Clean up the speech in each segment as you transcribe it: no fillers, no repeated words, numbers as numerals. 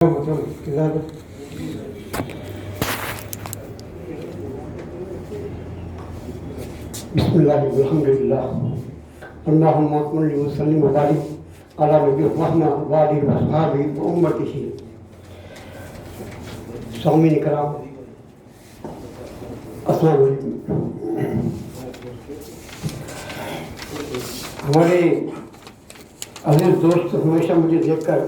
बिस्मिल्लाहिर्रहमानिर्रहीम अल्लाहुम्मा सल्लि व सल्लिम व बारिक अला नबी रहमत व आलिहि व अस्हाबिहि व उम्मतिहि। सामीन इकराम, अस्सलाम वालेकुम। हमारे अजीज दोस्त हमेशा मुझे देखकर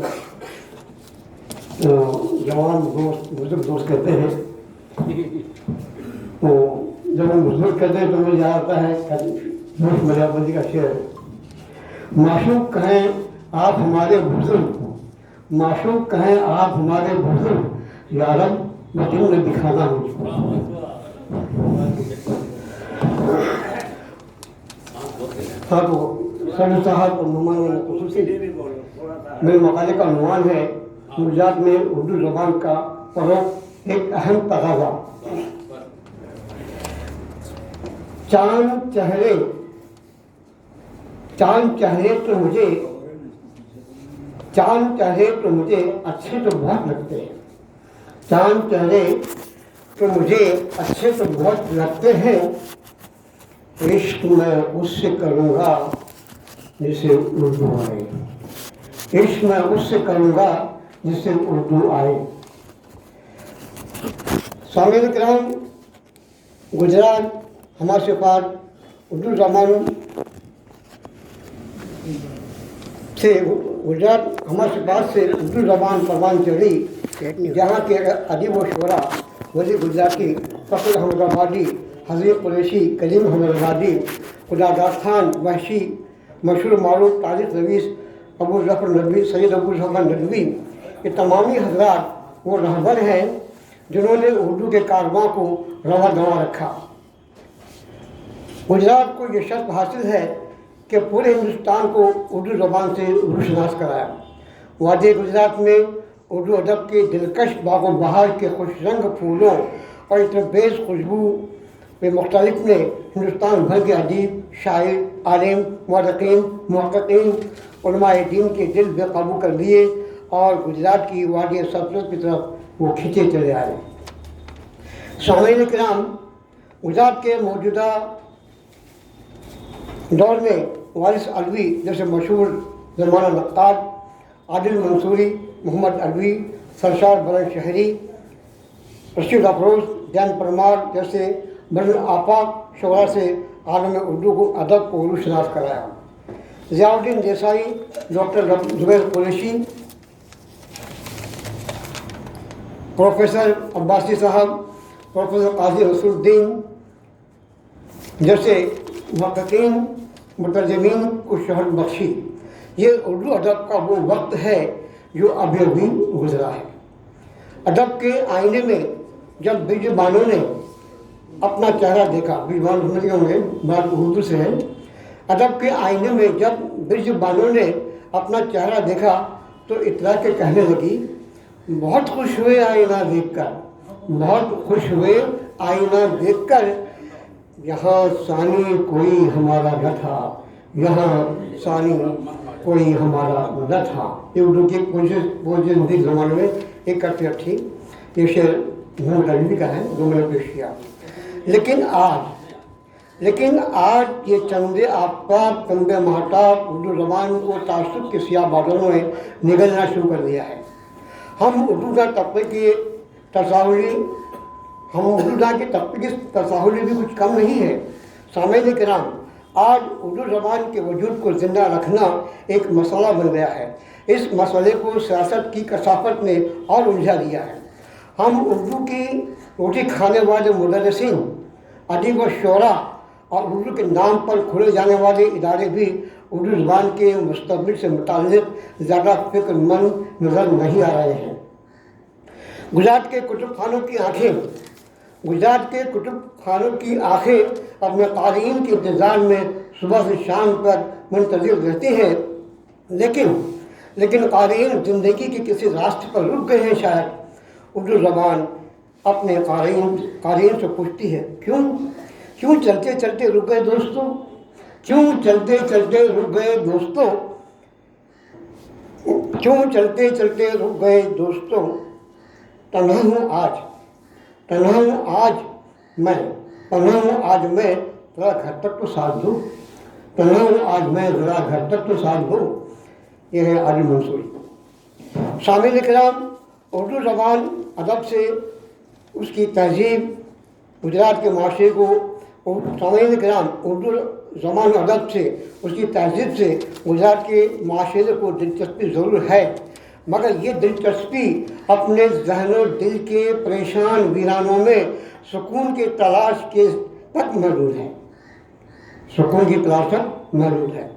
जवान दोस्त बुजुर्ग दोस्त कहते हैं, तो जब हम बुजुर्ग कहते हैं तो मुझे याद आता है दोस्त मलियावती का शेर, माशूक कहें आप हमारे बुजुर्ग, माशूक कहें आप हमारे बुजुर्ग, या रब मैं तुमने दिखाना मुझको। हाँ, तो सर साहब और नुमान खुसूसी मेरे मकाले का नुमान है गुजरात में उर्दू ज़बान का फरोग एक अहम तकाज़ा। चांद चेहरे तो मुझे अच्छे तो बहुत लगते हैं, चांद चेहरे तो मुझे अच्छे तो बहुत लगते हैं। इश्क मैं उससे करूँगा जिसे उर्दू आए, इश्क मैं उससे करूँगा जिससे उर्दू आए। सामीन किराम, गुजरात हमारे सिफात उर्दू ज़बान से उर्दू ज़बान परवान चढ़ी, जहाँ के अदीब व शुरा वली गुजराती फ़खर अहमद आबादी, हज़रत कुरैशी, कलीम अहमद आबादी, खुदादार खान वहशी, मशहूर मारूफ तारिख नवीस अबू ज़फ़र नदवी, सैयद अबू ज़फ़र नदवी, ये तमामी हज़रात वो रहबर हैं जिन्होंने उर्दू के कारवां को रवा दवा रखा। गुजरात को ये शर्फ हासिल है कि पूरे हिंदुस्तान को उर्दू ज़बान से रूशनास कराया। वादी गुजरात में उर्दू अदब के दिलकश बागो बहार के खुश रंग फूलों और इतरबेज़ खुशबू में मुख्तलिफ ने हिंदुस्तान भर के अदीब, शायर, आलिम, मुहद्दिक़ीन, मुहक़्क़ीक़ीन, उलमाए दीन के दिल बेकाबू कर लिए और गुजरात की वादी सल्तनत की तरफ वो खींचे चले आए। सामीन किराम, गुजरात के मौजूदा दौर में वारिस अलवी जैसे मशहूर ज़माना नक्काद, आदिल मंसूरी, मोहम्मद अलवी, सरशार बरन शहरी, रशीद अफरोज़, जैन परमार जैसे बरन आपाक शुरा से आलम उर्दू को अदब को रूशनास कराया। ज़ियाउद्दीन देसाई, डॉक्टर ज़ुबैर कुरैशी, प्रोफेसर अब्बासी साहब, प्रोफेसर काजी रसूलुद्दीन जैसे मुहक़्क़ीक़ीन, मुतरजमीन को शहरत बख्शी। ये उर्दू अदब का वो वक्त है जो अभी अभी गुजरा है। अदब के आईने में जब बिरजुबानों ने अपना चेहरा देखा, बिरजुबान समझ गए होंगे, बात उर्दू से है। अदब के आईने में जब बिरजुबानों ने अपना चेहरा देखा तो इतला के कहने लगी, बहुत खुश हुए आईना देखकर, बहुत खुश हुए आईना देखकर, यहाँ सानी कोई हमारा न था, यहाँ सानी कोई हमारा न था। ये उर्दू की कोशिश हिंदी ज़माने में एक करती थी। ये शेर मोहम्मद अली का है जो मैंने पेश किया। लेकिन आज ये चंदे आफ्ताब, चंदे महताब उर्दू ज़बान को तासुब के सियाह बादलों में निगलना शुरू कर दिया है। हम उर्दू के तबके की तसाहुली भी कुछ कम नहीं है। सामीन किराम, आज उर्दू ज़बान के वजूद को ज़िंदा रखना एक मसला बन गया है। इस मसले को सियासत की कसाफत ने और उलझा दिया है। हम उर्दू की रोटी खाने वाले मुदर्रिसीन, अदीब व शुरा और उर्दू के नाम पर खोले जाने वाले इदारे भी उर्दू ज़बान के मुस्तक़बिल से मुताल्लिक़ ज़्यादा फ़िक्रमंद नज़र नहीं आ रहे हैं। गुजरात के कुतुब खानों की आँखें अपने क़ारीन के इंतज़ार में सुबह से शाम तक मुंतज़िर रहती हैं, लेकिन क़ारीन ज़िंदगी के किसी रास्ते पर रुक गए हैं। शायद उर्दू ज़बान अपने क़ारीन से पूछती है, क्यों चलते चलते रुक गए दोस्तों, क्यों चलते चलते रुक गए दोस्तों। क्यों चलते चलते रुक गए दोस्तों, तन्हा हूँ आज, तन्हा हूँ आज मैं, तन्हा हूँ आज मैं, ज़रा घर तक तो साथ दो, तन्हा हूँ आज मैं, ज़रा घर तक तो साथ दो। ये है आलिम मंसूरी। शामिल इकराम, उर्दू ज़बान अदब से उसकी तहजीब, गुजरात के माशरे को, शामिल इकराम, उर्दू ज़बान अदब से उसकी तहजीब से गुजरात के माशरे को दिलचस्पी ज़रूर है, मगर ये दिलचस्पी अपने ज़हन और दिल के परेशान वीरानों में सुकून की तलाश के तक मौजूद है, सुकून की तलाश तक मौजूद है।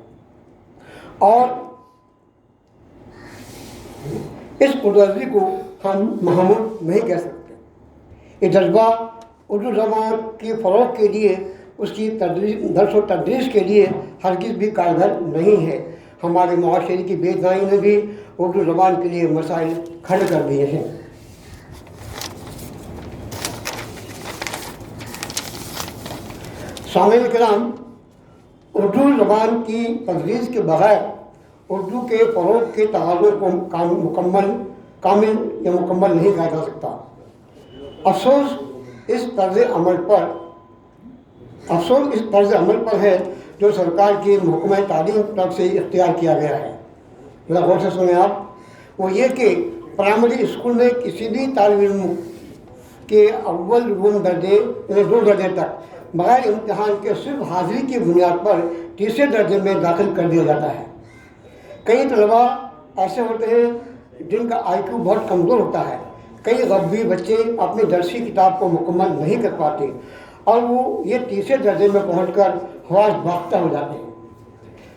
और इस कुदरती को हम महमूद नहीं कह सकते। ये जज्बा उर्दू ज़बान के फ़रोग़ के लिए, उसकी दर्स व तदरीस के लिए हरगिज़ भी कारगर नहीं है। हमारे मुआशरे की बेदाई ने भी उर्दू ज़बान के लिए मसाइल खड़े कर दिए हैं। सामईन किराम, उर्दू ज़बान की तदरीस के बगैर उर्दू के फ़रोग़ के तकाज़ों को मुकम्मल नहीं कहा जा सकता। अफसोस इस तर्ज़ अमल पर है जो सरकार की महकमा तालीम तरफ से इख्तियार किया गया है। ज़रा गौर से सुने आप। वो ये कि प्राइमरी स्कूल में किसी भी तालिब इल्म के अव्वल रूम दर्जे यानी 2 दर्जे तक बग़ैर इम्तिहान के सिर्फ हाज़िरी की बुनियाद पर तीसरे दर्जे में दाखिल कर दिया जाता है। कई तलबा ऐसे होते हैं जिनका IQ बहुत कमज़ोर होता है। कई गब्बी बच्चे अपनी दरसी किताब को मुकम्मल नहीं कर पाते और वो ये तीसरे दर्जे में पहुंचकर हवास बाख्ता हो जाते हैं।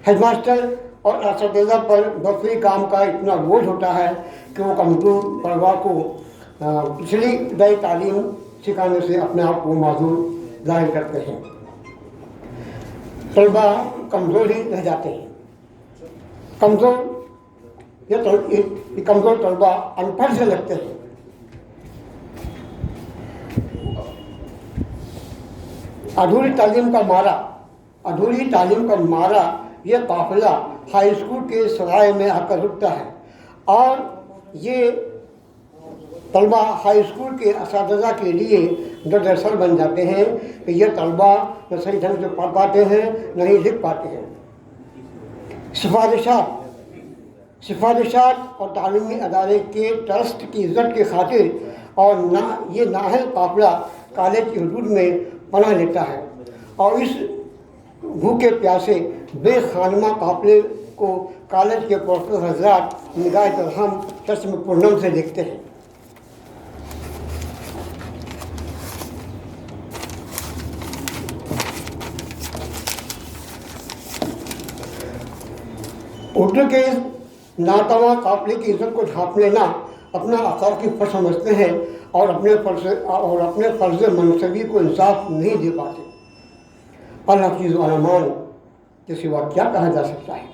हेडमास्टर और असातिज़ा पर दफ्तरी काम का इतना बोझ होता है कि वो कमज़ोर तलबा को पिछली इब्तदाई तालीम सिखाने से अपने आप को माजूर ज़ाहिर करते हैं। तलबा कमज़ोर ही रह जाते हैं। कमज़ोर तलबा अनपढ़ से लगते हैं। अधूरी तालीम का मारा ये काफ़िला हाई स्कूल के सराय में आकर रुकता है और ये तलबा हाई स्कूल के असातिज़ा के लिए दरअसल बन जाते हैं कि ये तलबा न सही ढंग से पढ़ पाते हैं न ही लिख पाते हैं। सिफारिशात और तालीमी अदारे के ट्रस्ट की इज़्ज़त की खातिर और ये नाहल काफ़िला कॉलेज की हदूद में पनाह लेता है और इस भूखे प्यासे बेखानमा काफ़िले को कॉलेज के प्रोफेसर हज़रात निगाह तरहम चश्म पूर्णम से देखते हैं। उर्दू के इस नातवा काफ़िले की इज़्ज़त को ढांप लेना अपना अखलाकी फ़र्ज़ समझते हैं और अपने फ़र्ज़ मनसबी को इंसाफ नहीं दे पाते। अल-हफ़ीज़ अल-अमान के सिवा क्या कहा जा सकता है।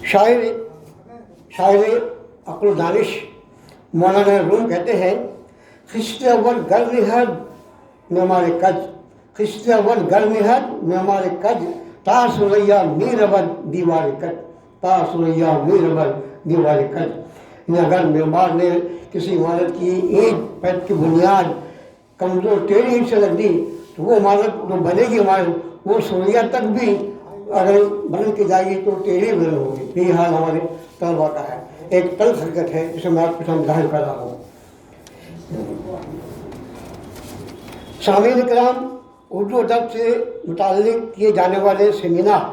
शायर अक़्ल दानिश मौलाना रूम कहते हैं, खिश्ते अव्वल गर्म हद मेमार कज, खिश्ते अव्वल गर्म हद मेमार कज, तासुरैया मीर अवल दीवार कज, तासुरैया मीर अवल दीवार कज। अगर मेमार ने किसी इमारत की ईंट की बुनियाद कमज़ोर टेढ़ी ईंट से लग दी तो वो इमारत जो बनेगी इमारत वो सुरैया तक भी अगर बन के जाएगी तो टेढ़ी बन होगी। यही हाल हमारे तलबा का है। एक तल्ख़ हक़ीक़त है जिसे मैं आपके सामने ज़ाहिर कर रहा हूँ। सामीन किराम, उर्दू अदब से मुताल्लिक़ किए जाने वाले सेमिनार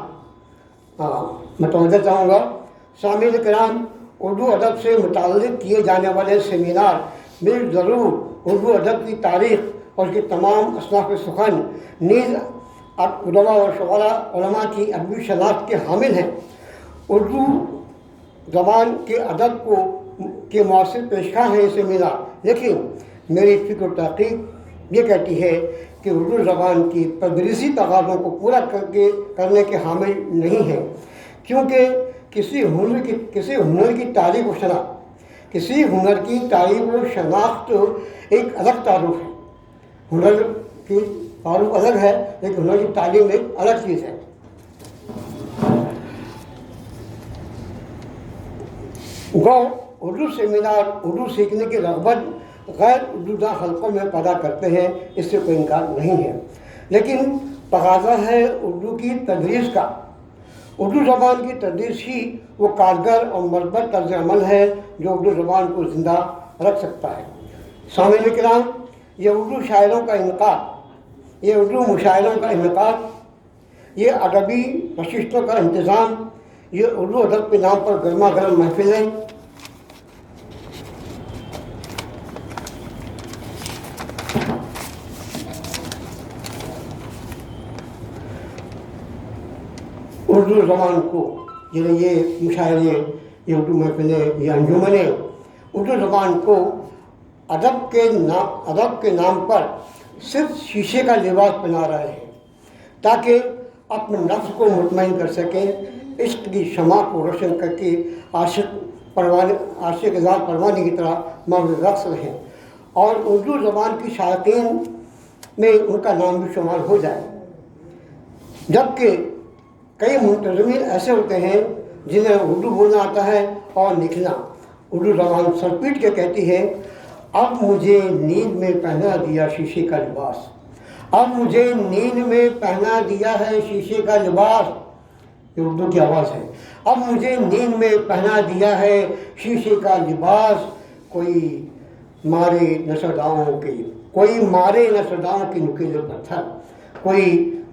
मैं तवज्जो चाहूँगा। सामीन किराम, उर्दू अदब से मुताल्लिक़ किए जाने वाले सेमिनार बिल ज़रूर उर्दू अदब की तारीख़ और उसकी तमाम असनाफ़ सुख़न नीज़ उलमा और शुअरा उलमा की अदबी शनाख्त के हामिल हैं। उर्दू ज़बान के अदब के मौसर पेशा है ये सेमिनार, लेकिन मेरी फ़िक्र तहक़ीक़ ये कहती है कि उर्दू ज़बान की तदरीसी तकाज़ों को पूरा करने के हामिल नहीं है, क्योंकि किसी हुनर की तारीफ़ व शनाख्त, किसी हुनर की तारीफ़ व शनाख्त एक अलग तारुफ़ है। हुनर की तारुफ़ अलग है लेकिन हुनर की तालीम एक अलग चीज़ है। गौ उर्दू सेमिनार उर्दू सीखने की रग़बत गैर उर्दूदा हलकों में पैदा करते हैं, इससे कोई इनकार नहीं है, लेकिन तकाज़ा है उर्दू की तदरीस का। उर्दू ज़बान की तदरीस ही वो कारगर और मरबत तर्ज़ अमल है जो उर्दू ज़बान को ज़िंदा रख सकता है। सामईन किराम, ये उर्दू शायरों का इनक़ाद, ये उर्दू मुशायरों का इनक़ाद, ये अदबी नशिस्तों का इंतज़ाम, ये उर्दू अदब के नाम पर गर्मा गर्म महफिलें, उर्दू ज़बान को ये मुशायरे, ये उर्दू महफिलें, ये अंजुमनें उर्दू ज़बान को अदब के नाम पर सिर्फ शीशे का लिबास पहना रहे हैं ताकि अपने नफ्स को मुतमईन कर सकें, इश्क की शमा को रोशन करके आशिक परवाने की तरह मौज रक्स रहें और उर्दू ज़बान की शायकीन में उनका नाम भी शुमार हो जाए। जबकि कई मुंतज़मीन ऐसे होते हैं जिन्हें उर्दू बोलना आता है और लिखना। उर्दू ज़बान सरपीट के कहती है, अब मुझे नींद में पहना दिया शीशे का लिबास, अब मुझे नींद में पहना दिया है शीशे का लिबास। ये उर्दू की आवाज़ है। अब मुझे नींद में पहना दिया है शीशे का लिबास, कोई मारे न सदाओं के नुकीले पत्थर, कोई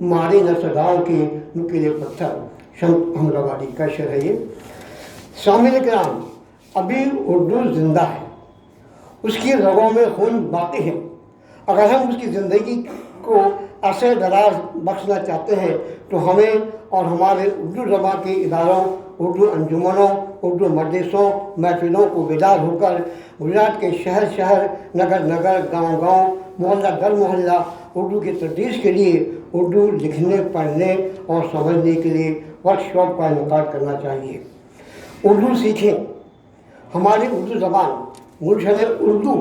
मारे न सदाओं के नुकीले पत्थर। शम्स हमराबादी का शेर है ये। सामईन किराम, अभी उर्दू ज़िंदा है, उसकी रगों में खून बाकी है। अगर हम उसकी ज़िंदगी को अरसे दराज बख्शना चाहते हैं तो हमें और हमारे उर्दू ज़बान के इदारों, उर्दू अंजुमनों, उर्दू मजलिसों, महफिलों को बेदार होकर गुजरात के शहर शहर, नगर नगर, गांव गांव, मोहल्ला दर मोहल्ला उर्दू की तदरीस के लिए, उर्दू लिखने, पढ़ने और समझने के लिए वर्कशॉप का इनेकाद करना चाहिए। उर्दू सीखें। हमारी उर्दू ज़बान गुलशन उर्दू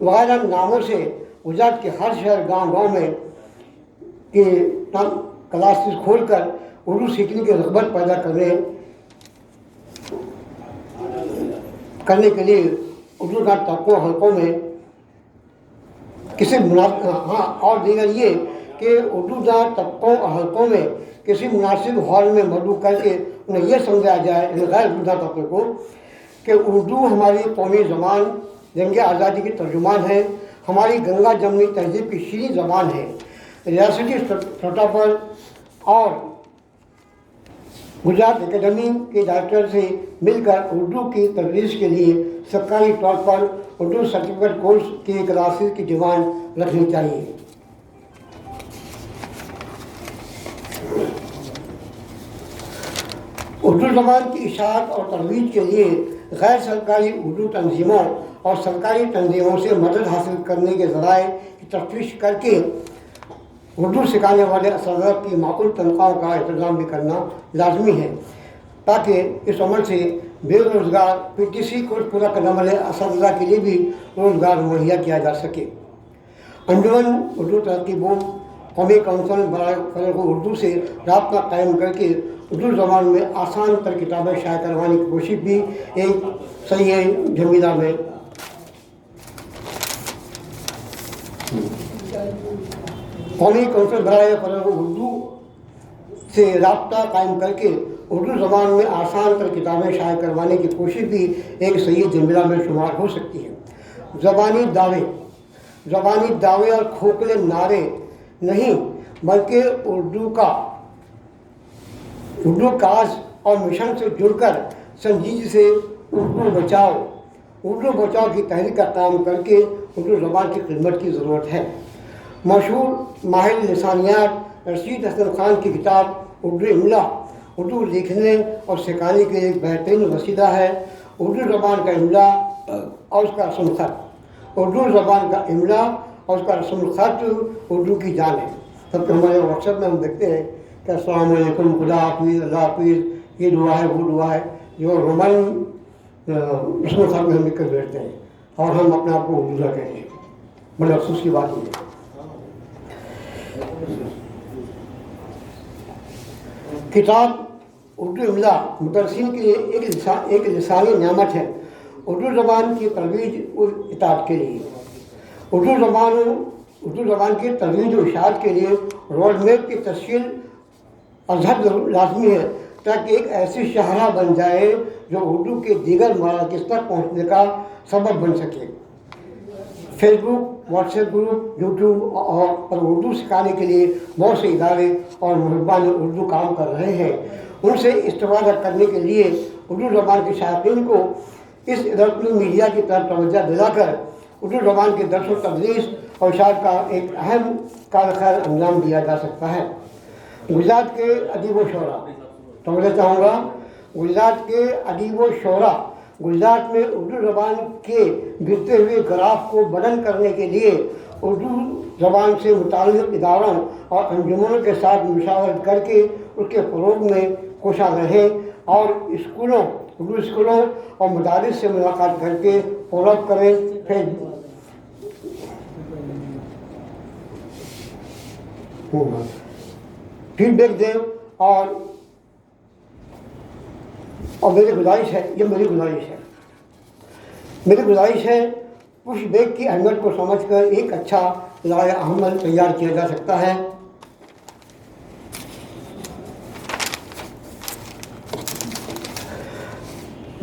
वगैरह नामों से गुजरात के हर शहर, गांव गांव में के क्लासेस खोलकर उर्दू सीखने की रग़बत पैदा करने के लिए उर्दू तबकों हलकों में किसी और दीगर ये कि उर्दू तबकों और हलकों में किसी मुनासिब हॉल में मदऊ करके उन्हें यह समझाया जाए गैर उर्दू तबके को कि उर्दू हमारी कौमी ज़बान, जंग आज़ादी की तर्जुमान है, हमारी गंगा जमनी तहज़ीब की शीरीं ज़बान है। रियासती सतह पर और गुजरात एकेडमी के डायरेक्टर से मिलकर उर्दू की तदरीस के लिए सरकारी तौर पर उर्दू सर्टिफिकेट कोर्स की क्लासेस की डिमांड रखनी चाहिए। उर्दू ज़बान की इशाअत और तरवीज के लिए गैर सरकारी उर्दू तंजीमों और सरकारी तंजीमों से मदद हासिल करने के ज़राए की तफ्तीश करके उर्दू सिखाने वाले असातिज़ा की माकूल तनख्वाहों का इंतज़ाम भी करना लाजमी है ताकि इस अमल से बेरोज़गार PTC कोर्स पूरा करने वाले असातिज़ा के लिए भी रोज़गार मुहैया किया जा सके। अंजुमन उर्दू तरक्की बोर्ड कौमी कौंसिल बराए फ़रोग़ उर्दू से राब्ता कायम करके उर्दू ज़बान में आसान तर किताबें शाया करवाने की कोशिश भी एक सही जमीला में कौमी कौंसिल बराए फ़रोग़ उर्दू से राब्ता कायम करके उर्दू ज़बान में आसान तर किताबें शाया करवाने की कोशिश भी एक सही जमीला में शुमार हो सकती है। ज़बानी दावे और खोखले नारे नहीं बल्कि उर्दू काज और मिशन से जुड़कर संजीदगी से उर्दू बचाओ की तहरीक का काम करके उर्दू ज़बान की खिदमत की ज़रूरत है। मशहूर माहिर लिसानियात रशीद हसन खान की किताब उर्दू इमला उर्दू लिखने और सिखाने के लिए एक बेहतरीन वसीला है। उर्दू ज़बान का इमला और उसका रस्म ख़त, उर्दू ज़बान का इमला और उसका रस्म ख़त उर्दू की जान है। सबके हमारे व्हाट्सएप में हम देखते हैं कि अस्सलाम वालेकुम, खुदा हाफिज़, अल्लाह हाफिज़, ये दुआ है वो दुआ है जो रोमन रस्म ख़त में हम लिख कर बैठते हैं और हम अपने आप को उर्दू कहते हैं। बड़े अफसोस की बात है। किताब उर्दू इमला मुदर्रिसीन के लिए एक लिसानी नियामत है اردو زبان کی ترویج و اطاعت کے لیے اردو زبان کی ترویج و اشاعت کے لیے روڈ میپ کی تشکیل ازحد لازمی ہے، تاکہ ایک ایسی شاہراہ بن جائے جو اردو کے دیگر مراکز تک پہنچنے کا سبب بن سکے۔ فیس بک، واٹس ایپ گروپ، یوٹیوب اور اردو سکھانے کے لیے بہت سے ادارے اور محبان اردو کام کر رہے ہیں۔ ان سے استفادہ کرنے کے لیے اردو زبان کے شائقین کو اس الیکٹرانک میڈیا کی طرف توجہ دلا کر اردو زبان کے درس و تدریس اور اشاعت کا ایک اہم کار خیر انجام دیا جا سکتا ہے۔ گجرات کے ادیب و شعراء، توجہ چاہوں گا، گجرات کے ادیب و شعراء گجرات میں اردو زبان کے گرتے ہوئے گراف کو بلند کرنے کے لیے اردو زبان سے متعلق اداروں اور انجمنوں کے ساتھ مشاورت کر کے اس کے فروغ میں کوشاں رہیں اور اردو اسکولوں اور مدارس سے ملاقات کر کے فالو اپ کریں، فیڈ بیک دیں اور میری گزارش ہے پش بیک کی اہمیت کو سمجھ کر ایک اچھا لائحہ عمل تیار کیا جا سکتا ہے۔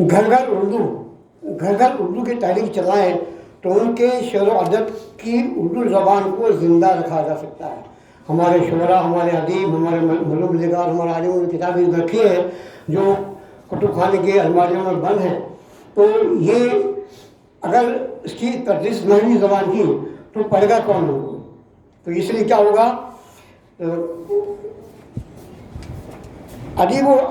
گھر گھر اردو کی تحریک چلائیں تو ان کے شعر و ادب کی اردو زبان کو زندہ رکھا جا سکتا ہے۔ ہمارے شعراء، ہمارے ادیب، ہمارے ملوم نگار، ہمارے عالموں نے کتابیں رکھی ہیں جو کتب خانے کے الماریوں میں بند ہیں، تو یہ اگر اس کی تدریس نہیں زبان کی تو پڑھے گا کون ہوگا؟ تو اس لیے کیا ہوگا،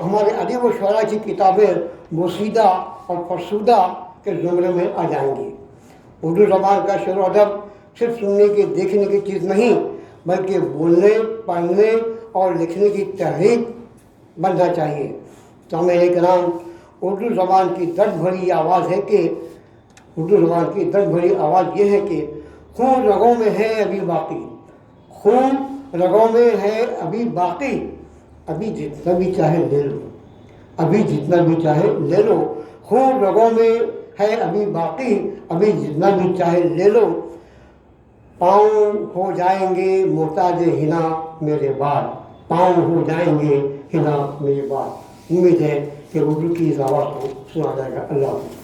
ہمارے ادیب و شعراء کی کتابیں بوسیدہ اور فرسودہ کے زمرے میں آ جائیں گی۔ اردو زبان کا شعر و ادب صرف سننے کے دیکھنے کی چیز نہیں، بلکہ بولنے، پڑھنے اور لکھنے کی تحریک بننا چاہیے۔ سامعین کرام، اردو زبان کی درد بھری آواز یہ ہے کہ خون رگوں میں ہے ابھی باقی، ابھی جتنا بھی چاہے لے لو، خون رگوں میں ہے ابھی باقی، ابھی جتنا بھی چاہے لے لو، پاؤں ہو جائیں گے محتاج ہنا میرے بعد، امید ہے کہ اردو کی اس آواز کو سنا جائے گا۔ اللہ حافظ۔